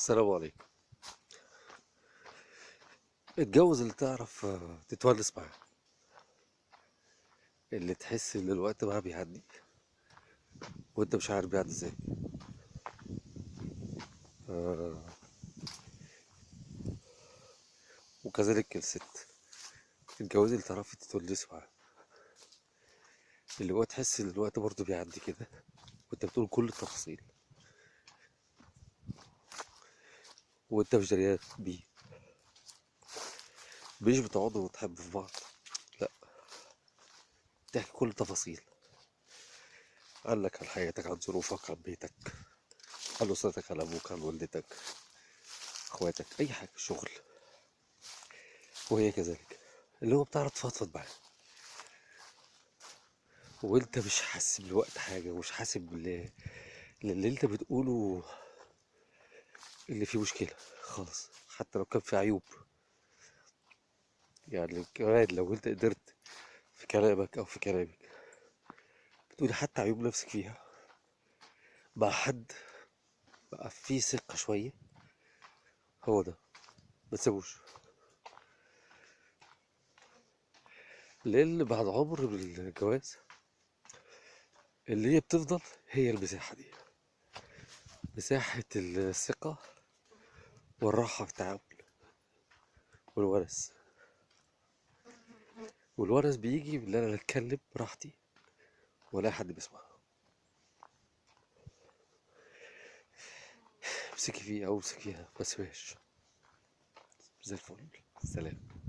السلام عليكم. اتجوز اللي تعرف تتونس معاه، اللي تحس ان الوقت معاه بيعدي وانت مش عارف بيعدي ازاي. آه، وكذلك الست، اتجوزي اللي تعرفي تتونسي معاه، اللي هو تحس ان الوقت برضه بيعدي كده وانت بتقول كل التفاصيل وانت مش دريان بيه. مش بتقعدوا وتحبوا في بعض، لا، تحكي كل التفاصيل عنك، عن حياتك، عن ظروفك، عن بيتك، عن أسرتك، عن أبوك، عن والدتك، اخواتك، أي حاجة، شغل. وهي كذلك، اللي هو بتعرف تفضفض معاه وانت مش حاسس بالوقت حاجة، ومش حاسس اللي انت بتقوله اللي فيه مشكلة خالص، حتى لو كان فيه عيوب. يعني كمان لو انت قدرت في كلامك او في كلامك بتقولي حتى عيوب نفسك فيها مع حد بقى فيه ثقة شوية، هو ده، ما تسيبوش. لان بعد عمر من الجواز اللي هي بتفضل هي المساحة دي، مساحة الثقة والراحة في التعامل والونس. والونس بيجي من ان انا اتكلم براحتي ولا حد بيسمع. امسكي فيه او امسكيها، ما تسيبهاش. زي الفل. سلام.